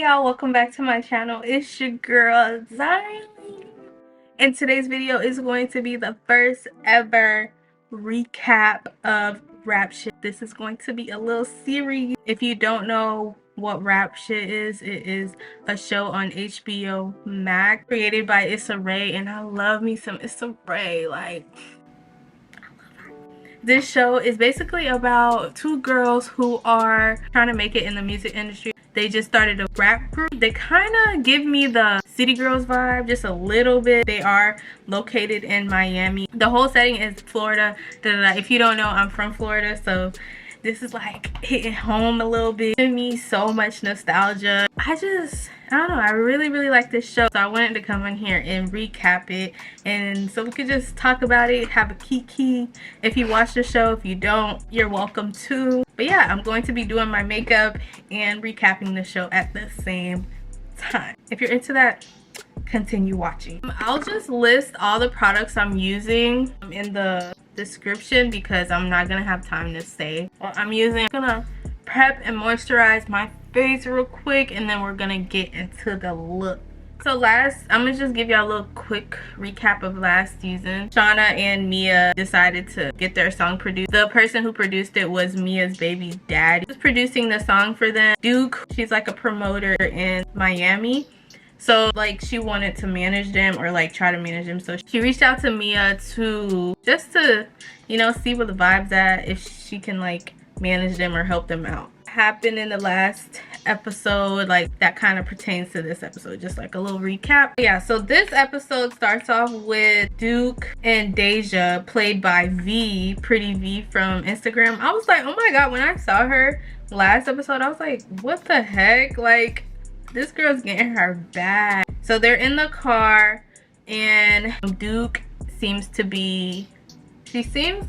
y'all, welcome back to my channel. It's your girl Ziley, and today's video is going to be the first ever recap of Rap Shit. This is going to be a little series. If you don't know what Rap Shit is, it is a show on HBO Max created by Issa Rae, and I love me some Issa Rae. Like, this show is basically about two girls who are trying to make it in the music industry. They just started a rap group. They kind of give me the City Girls vibe, just a little bit. They are located in Miami. The whole setting is Florida. If you don't know, I'm from Florida, so this is like hitting home a little bit. Giving me so much nostalgia. I don't know, I really like this show, so I wanted to come in here and recap it, and so we could just talk about it, have a kiki. If you watch the show, if you don't, you're welcome too. But yeah, I'm going to be doing my makeup and recapping the show at the same time. If you're into that, continue watching. I'll just list all the products I'm using in the description because I'm not gonna have time to say what I'm using. I'm gonna prep and moisturize my face real quick, and then we're gonna get into the look. So I'm gonna just give y'all a little quick recap of last season. Shauna and Mia decided to get their song produced. The person who produced it was Mia's baby daddy. He was producing the song for them. Duke, she's like a promoter in Miami, so like she wanted to manage them, or like try to manage them. So she reached out to Mia to you know, see where the vibe's at, if she can like manage them or help them out. Happened in the last episode, like that kind of pertains to this episode, just like a little recap. Yeah, so this episode starts off with Duke and Deja, played by V, Pretty V from Instagram. I was like, oh my god, when I saw her last episode, I was like, what the heck, like this girl's getting her bag. So they're in the car, and Duke seems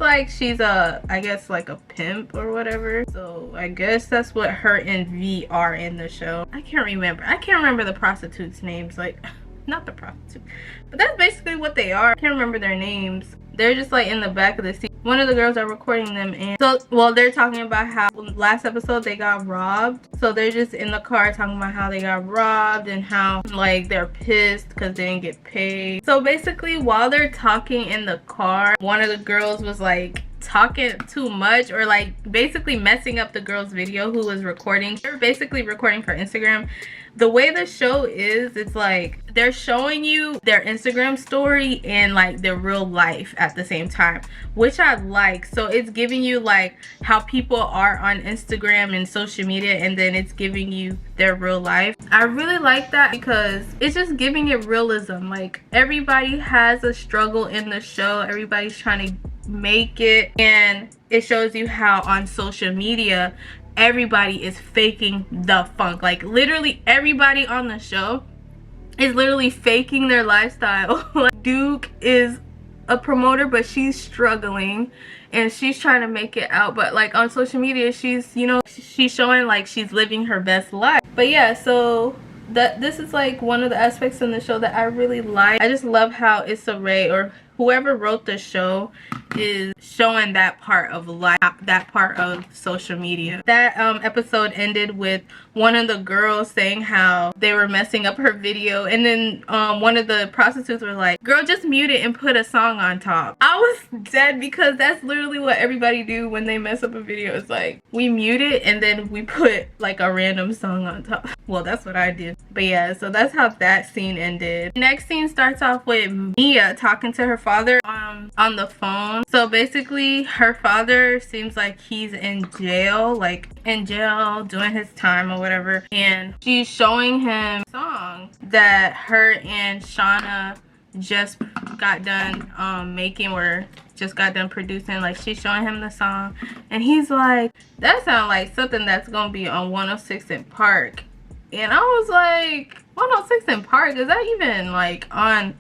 like she's I guess like a pimp or whatever. So I guess that's what her and V are in the show. I can't remember the prostitutes' names, like not the prostitute, but that's basically what they are. I can't remember their names. They're just like in the back of the seat. One of the girls are recording them, and so, well, they're talking about how last episode they got robbed. So they're just in the car talking about how they got robbed and how like they're pissed because they didn't get paid. So basically, while they're talking in the car, one of the girls was like talking too much, or like basically messing up the girl's video who was recording. They were basically recording for Instagram. The way the show is, it's like they're showing you their Instagram story and like their real life at the same time, which I like. So it's giving you like how people are on Instagram and social media, and then it's giving you their real life. I really like that because it's just giving it realism. Like everybody has a struggle in the show, everybody's trying to make it, and it shows you how on social media everybody is faking the funk. Like literally everybody on the show is literally faking their lifestyle. Like Duke is a promoter, but she's struggling and she's trying to make it out, but like on social media she's, you know, she's showing like she's living her best life. But yeah, so this is like one of the aspects in the show that I really like. I just love how Issa Rae, or whoever wrote the show, is showing that part of life, that part of social media. That episode ended with one of the girls saying how they were messing up her video, and then one of the prostitutes were like, girl, just mute it and put a song on top. I was dead, because that's literally what everybody do when they mess up a video. It's like we mute it and then we put like a random song on top. Well, that's what I did. But yeah, so that's how that scene ended. Next scene starts off with Mia talking to her father on the phone. So basically her father seems like he's in jail, doing his time or whatever, and she's showing him a song that her and Shauna just got done making, or just got done producing. Like she's showing him the song, and he's like, that sounds like something that's gonna be on 106 in Park. And I was like, 106 in Park, is that even like on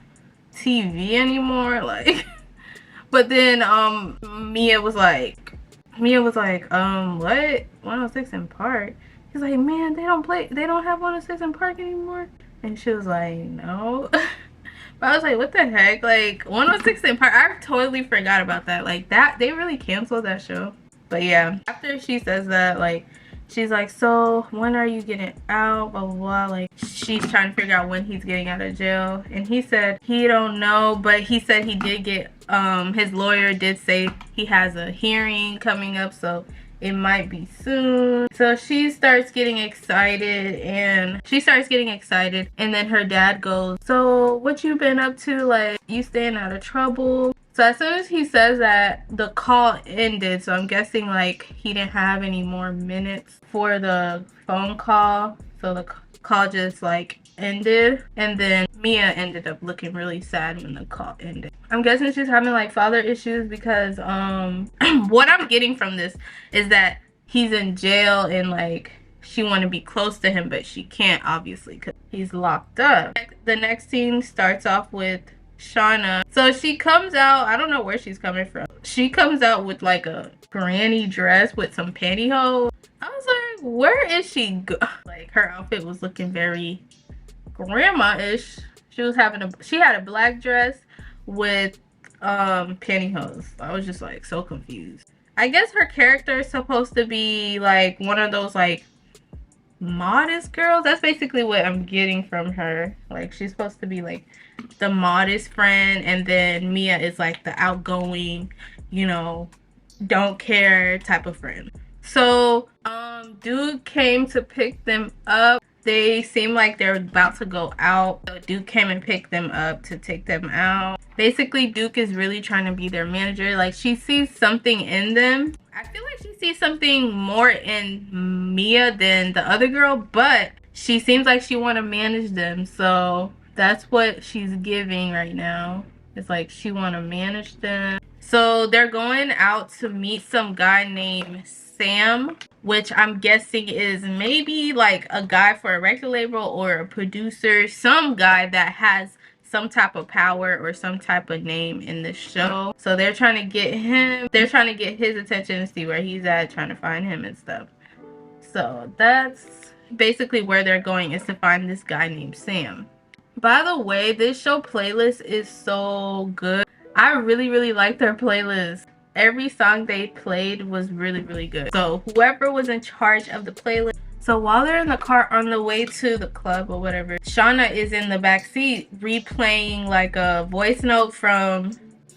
TV anymore? Like but then Mia was like, what? 106 in Park? He's like, man, they don't have 106 in Park anymore. And she was like, no. But I was like, what the heck? Like 106 in Park, I totally forgot about that. Like that, they really canceled that show. But yeah, after she says that, like she's like, so when are you getting out, blah blah blah. Like, she's trying to figure out when he's getting out of jail, and he said he don't know, but he said he did get his lawyer did say he has a hearing coming up, so it might be soon. So she starts getting excited, and then her dad goes, so what you been up to? Like, you staying out of trouble? So as soon as he says that, the call ended. So I'm guessing like he didn't have any more minutes for the phone call. So the call just like ended. And then Mia ended up looking really sad when the call ended. I'm guessing she's having like father issues because what I'm getting from this is that he's in jail and like she want to be close to him, but she can't, obviously, because he's locked up. The next scene starts off with Shauna. So she comes out, I don't know where she's coming from. She comes out with like a granny dress with some pantyhose. I was like, where is she like, her outfit was looking very grandma-ish. She had a black dress with pantyhose. I was just like so confused. I guess her character is supposed to be like one of those like modest girls. That's basically what I'm getting from her. Like, she's supposed to be like the modest friend, and then Mia is like the outgoing, you know, don't care type of friend. So Duke came to pick them up. They seem like they're about to go out, so Duke came and picked them up to take them out. Basically, Duke is really trying to be their manager. Like, she sees something in them. I feel like she sees something more in Mia than the other girl, but she seems like she want to manage them. So that's what she's giving right now. It's like she want to manage them. So they're going out to meet some guy named Sam, which I'm guessing is maybe like a guy for a record label or a producer, some guy that has some type of power or some type of name in the show. So they're trying to get him, they're trying to get his attention and see where he's at, trying to find him and stuff. So that's basically where they're going, is to find this guy named Sam. By the way, this show playlist is so good. I really like their playlist. Every song they played was really good. So whoever was in charge of the playlist. So while they're in the car on the way to the club or whatever, Shauna is in the back seat replaying like a voice note from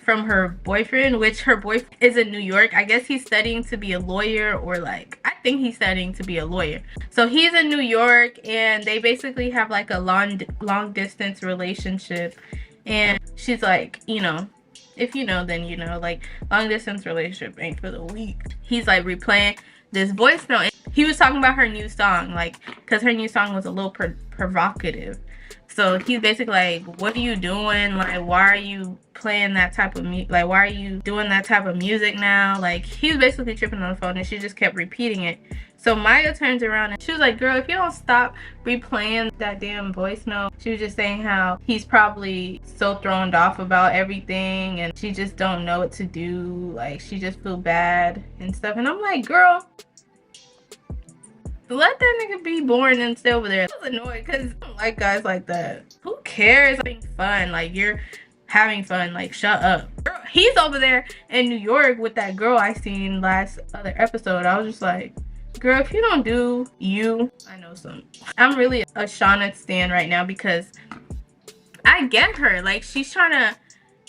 her boyfriend, which her boyfriend is in New York. I guess he's studying to be a lawyer, or like, I think he's studying to be a lawyer. So he's in New York, and they basically have like a long distance relationship. And she's like, you know, if you know, then you know, like, long distance relationship ain't for the weak. He's like replaying this voice note, and he was talking about her new song, like, because her new song was a little provocative. So he's basically like, what are you doing? Like, why are you playing that type of music? Like, why are you doing that type of music now? Like, he was basically tripping on the phone, and she just kept repeating it. So Maya turns around and she was like, girl, if you don't stop replaying that damn voice note. She was just saying how he's probably so thrown off about everything, and she just don't know what to do. Like, she just feel bad and stuff. And I'm like, girl, let that nigga be born and stay over there. I was annoyed because I don't like guys like that. Who cares? Having fun. Like, you're having fun. Like, shut up. Girl, he's over there in New York with that girl I seen last other episode. I was just like, girl, if you don't do you, I know some. I'm really a Shauna stan right now because I get her. Like, she's trying to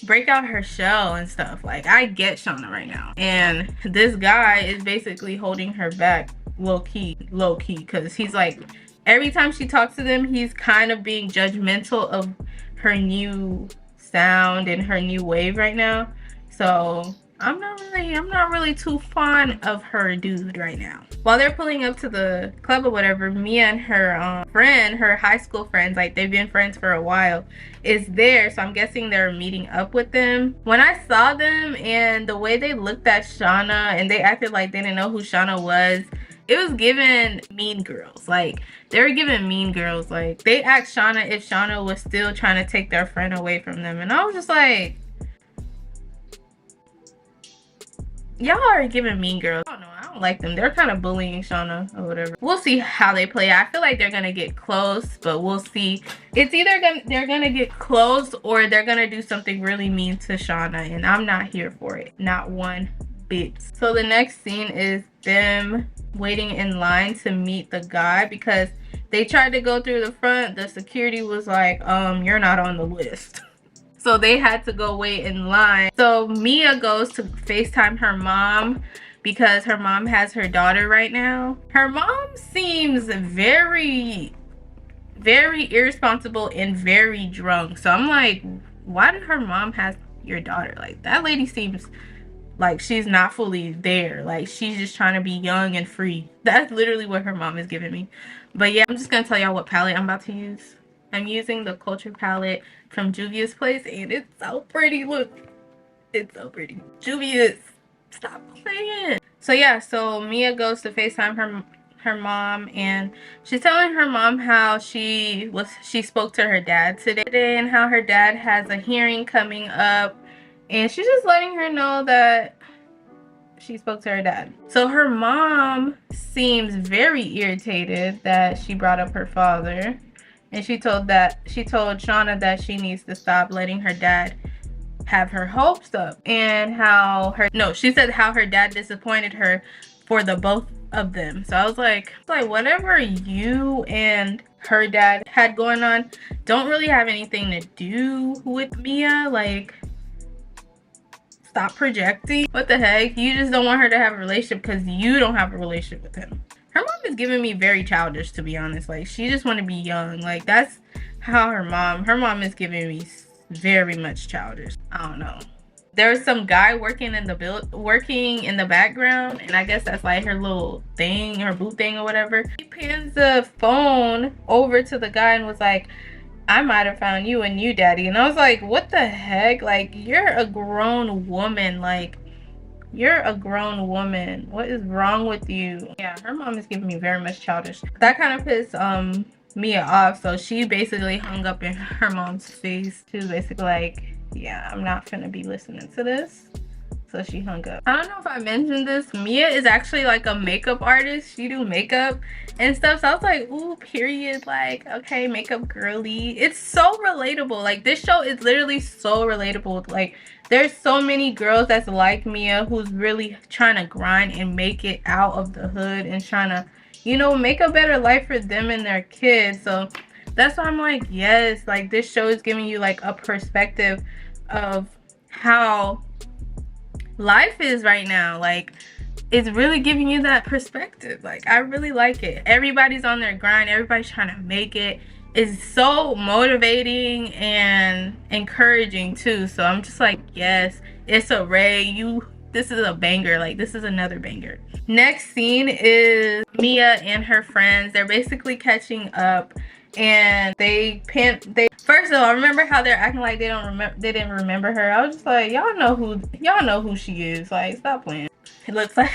break out her shell and stuff. Like, I get Shauna right now. And this guy is basically holding her back low-key, because he's like, every time she talks to them, he's kind of being judgmental of her new sound and her new wave right now. So I'm not really too fond of her dude right now. While they're pulling up to the club or whatever, Mia and her friend, her high school friends, like, they've been friends for a while, is there. So I'm guessing they're meeting up with them. When I saw them and the way they looked at Shauna and they acted like they didn't know who Shauna was, it was giving Mean Girls. Like, they were giving Mean Girls. Like, they asked Shauna if Shauna was still trying to take their friend away from them, and I was just like, y'all are giving Mean Girls. I don't know, I don't like them. They're kind of bullying Shauna or whatever. We'll see how they play. I feel like they're gonna get close, but we'll see. It's either they're gonna get close or they're gonna do something really mean to Shauna, and I'm not here for it, not one bit. So the next scene is them waiting in line to meet the guy because they tried to go through the front. The security was like, you're not on the list. So they had to go wait in line. So Mia goes to FaceTime her mom because her mom has her daughter right now. Her mom seems very, very irresponsible and very drunk. So I'm like, why did her mom have your daughter? Like, that lady seems like she's not fully there. Like, she's just trying to be young and free. That's literally what her mom is giving me. But yeah, I'm just gonna tell y'all what palette I'm about to use. I'm using the Culture palette from Juvia's Place, and it's so pretty. Look, it's so pretty. Juvia's, stop playing. So yeah, so Mia goes to FaceTime her mom, and she's telling her mom how she spoke to her dad today and how her dad has a hearing coming up, and she's just letting her know that she spoke to her dad. So her mom seems very irritated that she brought up her father, and she told Shauna that she needs to stop letting her dad have her hopes up, and she said how her dad disappointed her for the both of them. So I was like whatever you and her dad had going on don't really have anything to do with Mia. Like, stop projecting. What the heck? You just don't want her to have a relationship because you don't have a relationship with him. Her mom is giving me very childish, to be honest. Like, she just want to be young. Like, that's how her mom is giving me very much childish. I don't know. There's some guy working in the background, and I guess that's like her little thing, her boo thing or whatever. He pans the phone over to the guy and was like, I might have found you a new daddy. And I was like, what the heck? Like, you're a grown woman. Like, you're a grown woman. What is wrong with you? Yeah, her mom is giving me very much childish. That kind of pissed Mia off. So she basically hung up in her mom's face. She was basically like, yeah, I'm not gonna be listening to this. So she hung up. I don't know if I mentioned this. Mia is actually like a makeup artist. She do makeup and stuff. So I was like, ooh, period. Like, okay, makeup girly. It's so relatable. Like, this show is literally so relatable. Like, there's so many girls that's like Mia who's really trying to grind and make it out of the hood and trying to, you know, make a better life for them and their kids. So that's why I'm like, yes, like, this show is giving you like a perspective of how life is right now. Like, it's really giving you that perspective. Like, I really like it. Everybody's on their grind. Everybody's trying to make it. It's so motivating and encouraging too. So I'm just like, yes, it's a Ray. This is a banger. Like, this is another banger. Next scene is Mia and her friends. They're basically catching up, and first of all, remember how they're acting like they didn't remember her. I was just like, y'all know who she is. Like, stop playing. It looks like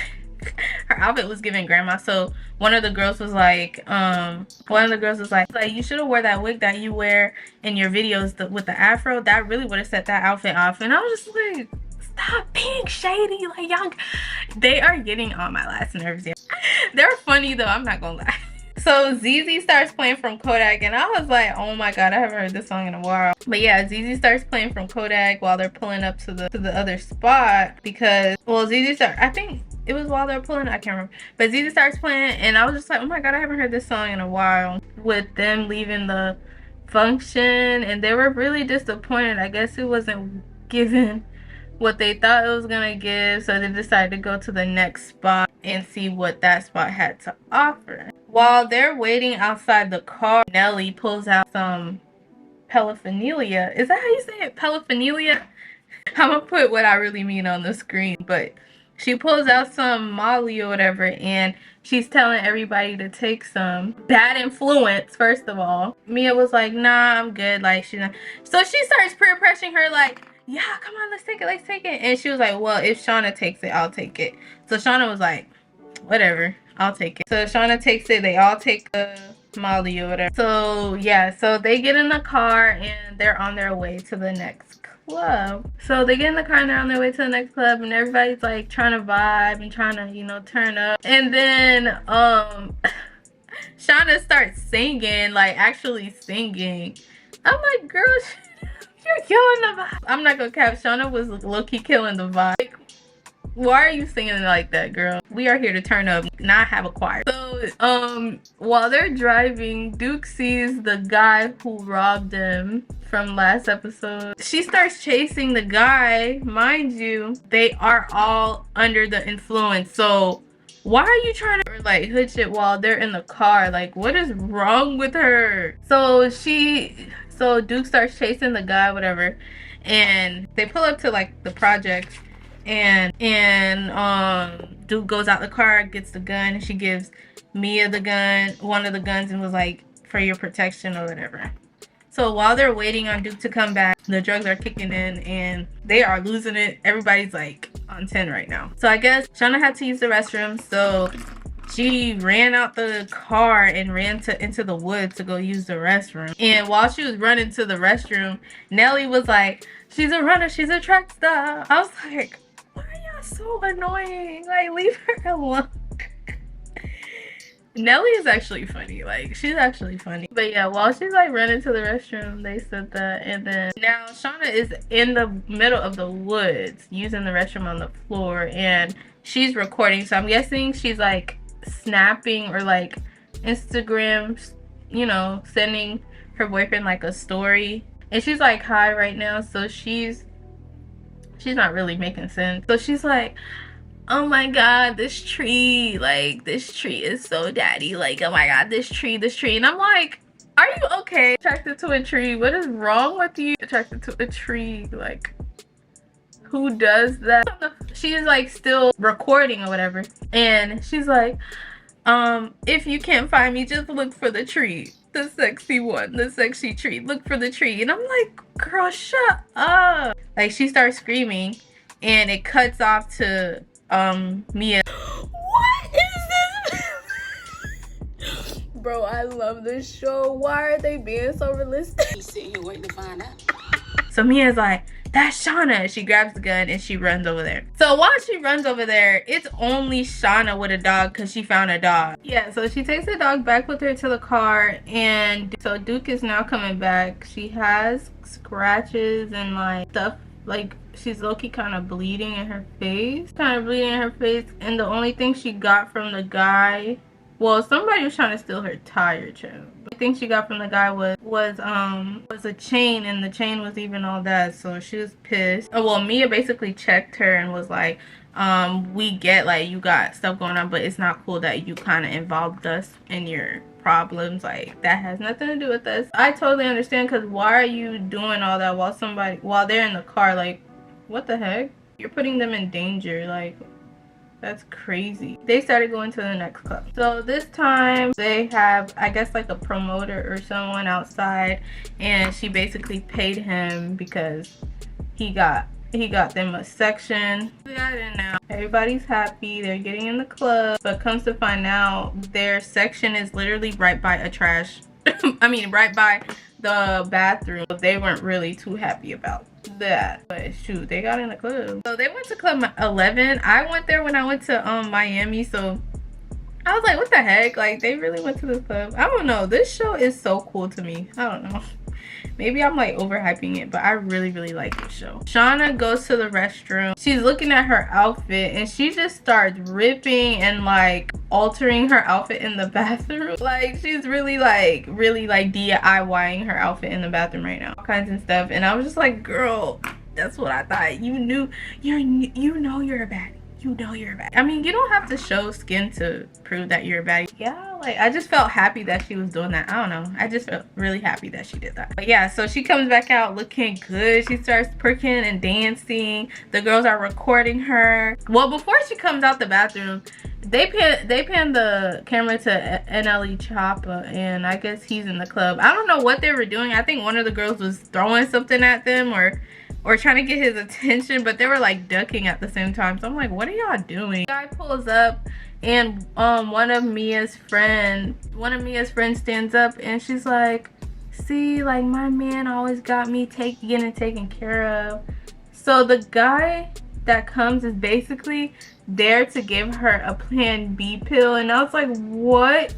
her outfit was giving grandma. So one of the girls was like, you should have wore that wig that you wear in your videos with the afro. That really would have set that outfit off. And I was just like, stop being shady. Like, y'all, they are getting on my last nerves. They're funny though, I'm not gonna lie. So ZZ starts playing from Kodak, and I was like, oh my god, I haven't heard this song in a while. But yeah, ZZ starts playing from Kodak while they're pulling up to the other spot, because, well, I think it was while they're pulling, I can't remember. But ZZ starts playing, and I was just like, oh my god, I haven't heard this song in a while. With them leaving the function, and they were really disappointed. I guess it wasn't given what they thought it was gonna give, so they decided to go to the next spot and see what that spot had to offer. While they're waiting outside the car, Nelly pulls out some paraphernalia. Is that how you say it? Paraphernalia? I'm gonna put what I really mean on the screen, but she pulls out some Molly or whatever, and she's telling everybody to take some. Bad influence, first of all. Mia was like, nah, I'm good. Like, so she starts peer pressuring her, like, yeah, come on, let's take it. And she was like, well, if Shauna takes it, I'll take it. So Shauna was like, whatever, I'll take it. So Shauna takes it. They all take the Molly or whatever. So yeah, so they get in the car and they're on their way to the next club. So they get in the car and they're on their way to the next club, and everybody's like trying to vibe and trying to, you know, turn up. And then Shauna starts singing, like actually singing. I'm like, girl, you're killing the vibe. I'm not gonna cap, Shauna was low-key killing the vibe. Like, Why are you singing it like that, girl? We are here to turn up, not have a choir. So, while they're driving, Duke sees the guy who robbed him from last episode. She starts chasing the guy. Mind you, they are all under the influence. So why are you trying to like hood shit while they're in the car? Like, what is wrong with her? So Duke starts chasing the guy, whatever, and they pull up to like the project, and Duke goes out the car, gets the gun, and she gives Mia the gun, one of the guns, and was like, for your protection or whatever. So while they're waiting on Duke to come back, the drugs are kicking in and they are losing it. Everybody's like on 10 right now. So I guess Shauna had to use the restroom, so she ran out the car and ran into the woods to go use the restroom. And while she was running to the restroom, Nelly was like, she's a runner, she's a track star. I was like, why are y'all so annoying? Like, leave her alone. Nelly is actually funny. Like, she's actually funny. But yeah, while she's like running to the restroom, they said that. And then now Shauna is in the middle of the woods using the restroom on the floor, and she's recording. So I'm guessing she's like snapping or like Instagram, you know, sending her boyfriend like a story. And she's like high right now, so she's not really making sense. So she's like, oh my god, this tree, like, this tree is so daddy, like, oh my god, this tree, and I'm like, are you okay? Attracted to a tree? What is wrong with you? Attracted to a tree? Like, who does that? She's like still recording or whatever, and she's like, if you can't find me, just look for the tree, the sexy one, the sexy tree, look for the tree. And I'm like, girl, shut up. Like, she starts screaming, and it cuts off to Mia. What is this? Bro, I love this show. Why are they being so realistic? He's sitting here waiting to find out. So Mia's like, that's Shauna. She grabs the gun and she runs over there. So while she runs over there, it's only Shauna with a dog because she found a dog. Yeah, so she takes the dog back with her to the car, and so Duke is now coming back. She has scratches and like stuff, like she's low-key kind of bleeding in her face. And the only thing she got from the guy, well, somebody was trying to steal her tire child. The thing she got from the guy was a chain, and the chain was even all that, so she was pissed. Oh, well, Mia basically checked her and was like, we get like you got stuff going on, but it's not cool that you kind of involved us in your problems. Like, that has nothing to do with us. I totally understand, because why are you doing all that while they're in the car? Like, what the heck? You're putting them in danger. Like, that's crazy. They started going to the next club. So this time they have, I guess, like a promoter or someone outside, and she basically paid him because he got them a section. Now everybody's happy, they're getting in the club, but comes to find out their section is literally right by a trash I mean right by the bathroom. They weren't really too happy about that, but shoot, they got in the club. So they went to club 11. I went there when I went to Miami, so I was like, what the heck? Like, they really went to the club. I don't know, this show is so cool to me. I don't know, maybe I'm like overhyping it, but I really like this show. Shauna goes to the restroom. She's looking at her outfit, and she just starts ripping and like altering her outfit in the bathroom. Like, she's really like DIYing her outfit in the bathroom right now, all kinds of stuff. And I was just like, girl, that's what I thought. You know you're a baddie. You know you're a baddie. I mean, you don't have to show skin to prove that you're a baddie. Yeah, like, I just felt happy that she was doing that. I don't know, I just felt really happy that she did that. But yeah, so she comes back out looking good. She starts perking and dancing. The girls are recording her. Well, before she comes out the bathroom, they pan the camera to Untitled Chapter, and I guess he's in the club. I don't know what they were doing. I think one of the girls was throwing something at them or trying to get his attention, but they were like ducking at the same time. So I'm like, what are y'all doing? The guy pulls up, and one of Mia's friends stands up, and she's like, see, like, my man always got me getting taken care of. So the guy that comes is basically there to give her a Plan B pill, and I was like, what?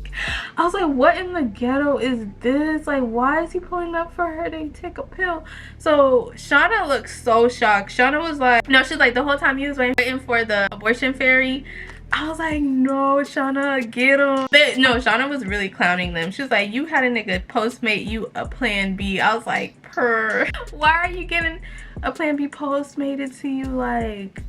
I was like, what in the ghetto is this? Like, why is he pulling up for her to take a pill? So Shauna looked so shocked. Shauna was like, no, she's like, the whole time he was waiting for the abortion fairy. I was like, no, Shauna, get him. But no, Shauna was really clowning them. She was like, you had a nigga postmate you a Plan B. I was like, purr. Why are you getting a Plan B postmated to you? Like,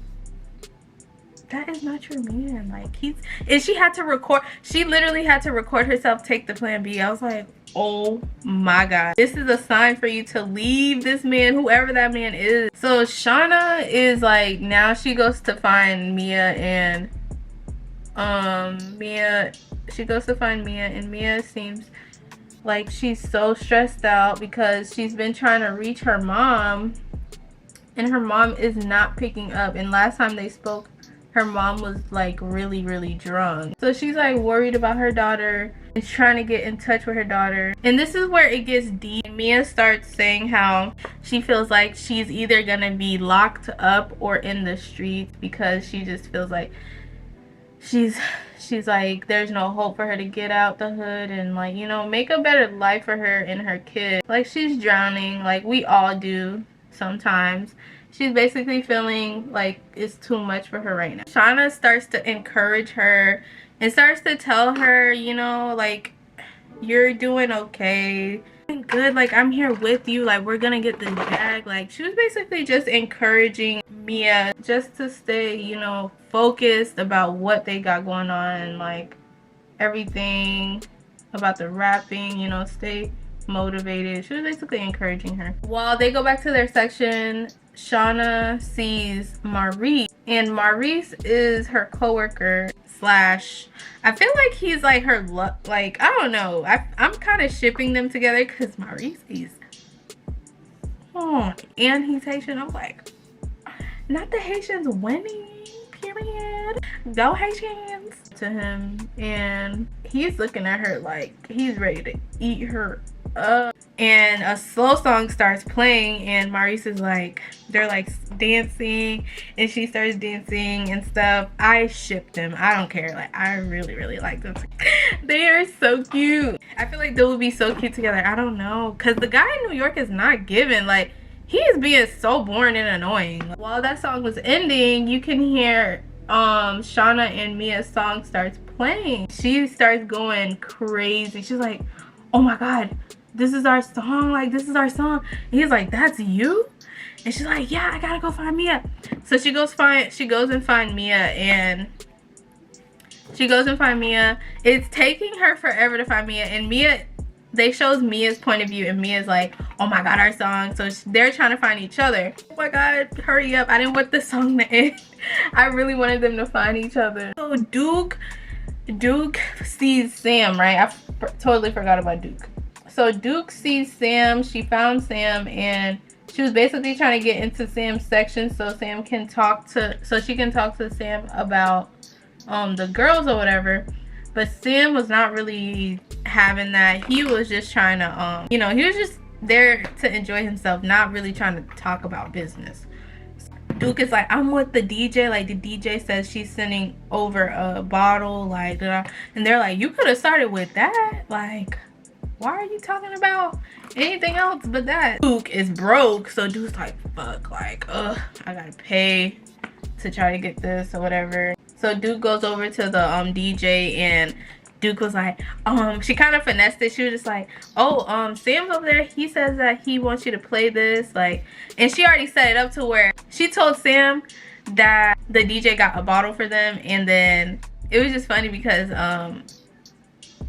that is not your man. Like, and she had to record, she literally had to record herself take the Plan B. I was like, oh my god, this is a sign for you to leave this man, whoever that man is. So Shauna is like, now she goes to find Mia, and she goes to find Mia, and Mia seems like she's so stressed out because she's been trying to reach her mom, and her mom is not picking up. And last time they spoke, her mom was like really drunk. So she's like worried about her daughter and trying to get in touch with her daughter. And this is where it gets deep. Mia starts saying how she feels like she's either gonna be locked up or in the streets, because she just feels like she's like, there's no hope for her to get out the hood and, like, you know, make a better life for her and her kids. Like, she's drowning, like we all do sometimes. She's basically feeling like it's too much for her right now. Shauna starts to encourage her and starts to tell her, you know, like, you're doing okay, good, like, I'm here with you, like, we're gonna get this bag. Like, she was basically just encouraging Mia just to stay, you know, focused about what they got going on, like everything about the rapping, you know, stay motivated. She was basically encouraging her. While they go back to their section, Shauna sees Maurice, and Maurice is her coworker slash, I feel like he's like her like, I don't know, I'm kind of shipping them together because Maurice is and he's Haitian. I'm like, not the Haitians winning, period, go Haitians, to him. And he's looking at her like he's ready to eat her up. And a slow song starts playing, and Maurice is like, they're like dancing, and she starts dancing and stuff. I ship them, I don't care, like I really like them. They are so cute. I feel like they would be so cute together. I don't know, because the guy in New York is not giving. Like, he is being so boring and annoying. While that song was ending, you can hear Shauna and Mia's song starts playing. She starts going crazy. She's like, oh my god, this is our song, like this is our song. And he's like, that's you? And she's like, yeah, I gotta go find Mia. So she goes and find Mia, and it's taking her forever to find Mia. And Mia, they shows Mia's point of view, and Mia's like, oh my god, our song. So they're trying to find each other. Oh my god, hurry up, I didn't want the song to end. I really wanted them to find each other. So Duke sees Sam, right? I totally forgot about Duke. So Duke sees Sam. She found Sam, and she was basically trying to get into Sam's section so she can talk to Sam about the girls or whatever. But Sam was not really having that. He was just trying to you know, he was just there to enjoy himself, not really trying to talk about business. Duke is like, I'm with the DJ, like the DJ says she's sending over a bottle, like, and they're like, you could have started with that, like, why are you talking about anything else but that? Duke is broke, so Duke's like, fuck, like, ugh, I gotta pay to try to get this or whatever. So Duke goes over to the DJ, and Duke was like, she kind of finessed it. She was just like, oh, Sam's over there, he says that he wants you to play this, like, and she already set it up to where she told Sam that the DJ got a bottle for them. And then it was just funny because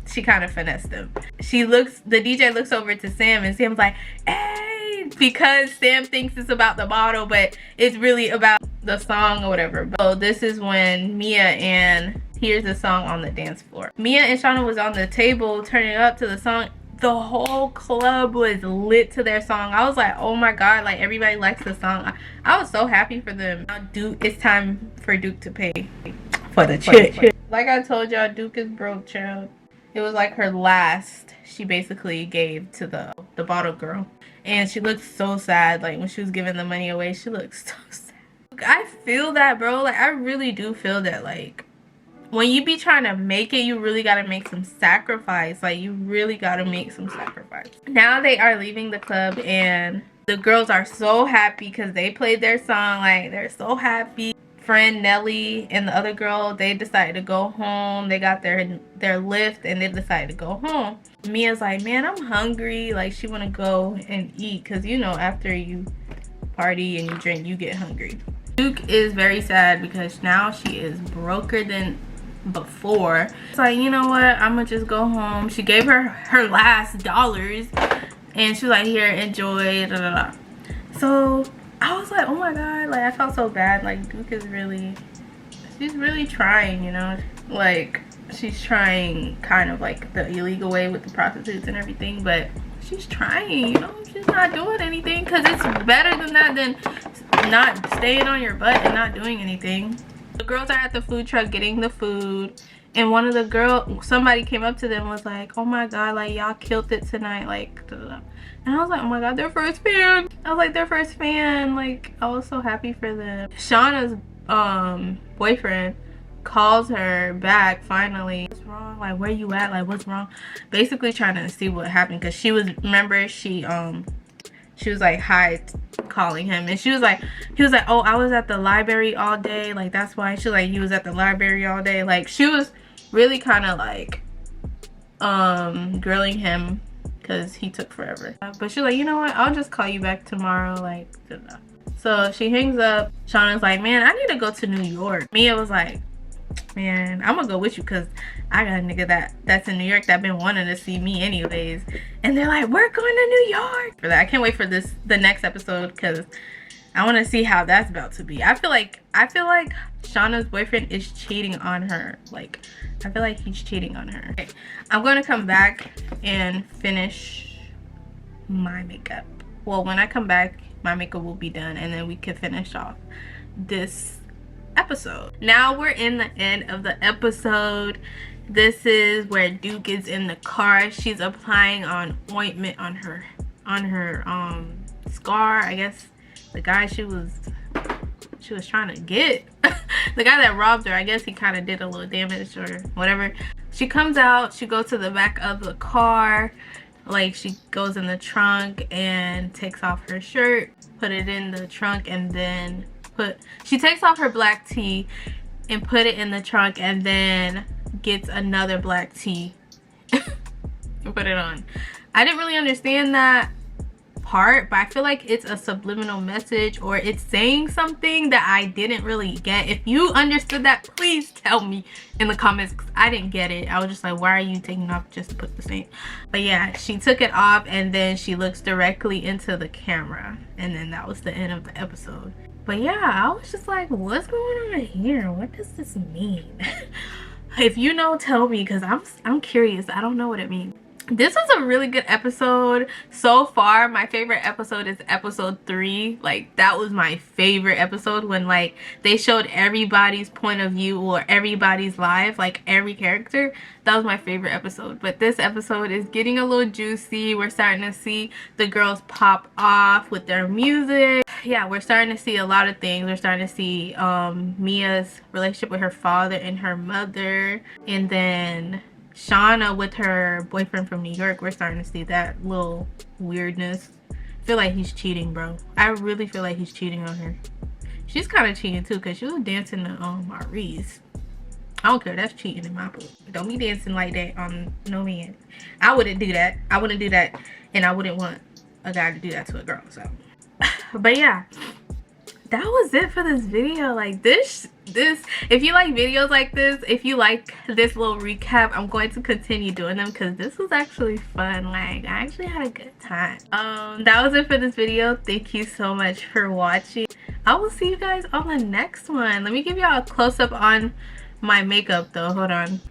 she kind of finessed them. The DJ looks over to Sam, and Sam's like, hey, because Sam thinks it's about the bottle, but it's really about the song or whatever. So this is when Mia hears the song on the dance floor. Mia and Shauna was on the table turning up to the song. The whole club was lit to their song. I was like, oh my god, like everybody likes the song. I was so happy for them. Now it's time for Duke to pay for the chick. Like I told y'all, Duke is broke, child. It was like her last she basically gave to the bottle girl. And she looked so sad. Like when she was giving the money away, she looked so sad. I feel that, bro. Like, I really do feel that. Like, when you be trying to make it, you really gotta make some sacrifice. Like, you really gotta make some sacrifice. Now they are leaving the club, and the girls are so happy because they played their song. Like, they're so happy. Friend Nelly and the other girl, they decided to go home. They got their lift and they decided to go home. Mia's like, man, I'm hungry. Like, she want to go and eat because, you know, after you party and you drink, you get hungry. Duke is very sad because now she is broker than before. It's like, you know what, I'm gonna just go home. She gave her last dollars and she was like, here, enjoy, da, da, da. So I was like, oh my god, like, I felt so bad. Like, Duke is really, she's really trying, you know, like, she's trying kind of like the illegal way with the prostitutes and everything, but she's trying, you know, she's not doing anything, because it's better than that than not staying on your butt and not doing anything. The girls are at the food truck getting the food, and one of the girls, somebody came up to them and was like, oh my god, like, y'all killed it tonight, like, da, da, da. And I was like, oh my god, their first fan. I was like, their first fan. Like, I was so happy for them. Shauna's boyfriend calls her back finally. What's wrong? Like, where you at? Like, what's wrong? Basically trying to see what happened, because she was, remember, she was like hi calling him, and he was like, oh, I was at the library all day, like, that's why. She like, he was at the library all day. Like, she was really kind of like grilling him because he took forever. But she's like, you know what, I'll just call you back tomorrow, like, da, da. So she hangs up. Shauna's like, man, I need to go to New York. Mia was like, man, I'm gonna go with you because I got a nigga that's in New York that been wanting to see me anyways. And they're like, we're going to New York for that. I can't wait for the next episode because I want to see how that's about to be. I feel like Shauna's boyfriend is cheating on her. Like, I feel like he's cheating on her. Okay, I'm gonna come back and finish my makeup. Well, when I come back, my makeup will be done, and then we can finish off this episode. Now we're in the end of the episode. This is where Duke is in the car. She's applying on ointment on her scar. I guess the guy she was trying to get, the guy that robbed her, I guess he kind of did a little damage or whatever. She comes out, she goes to the back of the car, like, she goes in the trunk and takes off her shirt, put it in the trunk, and then she takes off her black tee and put it in the trunk, and then gets another black tee and put it on. I didn't really understand that part, but I feel like it's a subliminal message, or it's saying something that I didn't really get. If you understood that, please tell me in the comments, because I didn't get it. I was just like, why are you taking it off just to put the same? But yeah, she took it off, and then she looks directly into the camera, and then that was the end of the episode. But yeah, I was just like, what's going on here? What does this mean? If you know, tell me, because I'm curious. I don't know what it means. This was a really good episode so far. My favorite episode is episode 3. Like, that was my favorite episode, when like they showed everybody's point of view or everybody's life, like every character. That was my favorite episode. But this episode is getting a little juicy. We're starting to see the girls pop off with their music. Yeah, we're starting to see a lot of things. We're starting to see Mia's relationship with her father and her mother, and then Shauna with her boyfriend from New York. We're starting to see that little weirdness. I feel like he's cheating, bro. I really feel like he's cheating on her. She's kind of cheating too, because she was dancing to Maurice. I don't care, that's cheating in my book. Don't be dancing like that on no man. I wouldn't do that. I wouldn't do that, and I wouldn't want a guy to do that to a girl. So but yeah, that was it for this video. Like, this if you like videos like this, if you like this little recap, I'm going to continue doing them, because this was actually fun. Like, I actually had a good time. That was it for this video. Thank you so much for watching. I will see you guys on the next one. Let me give y'all a close-up on my makeup though. Hold on.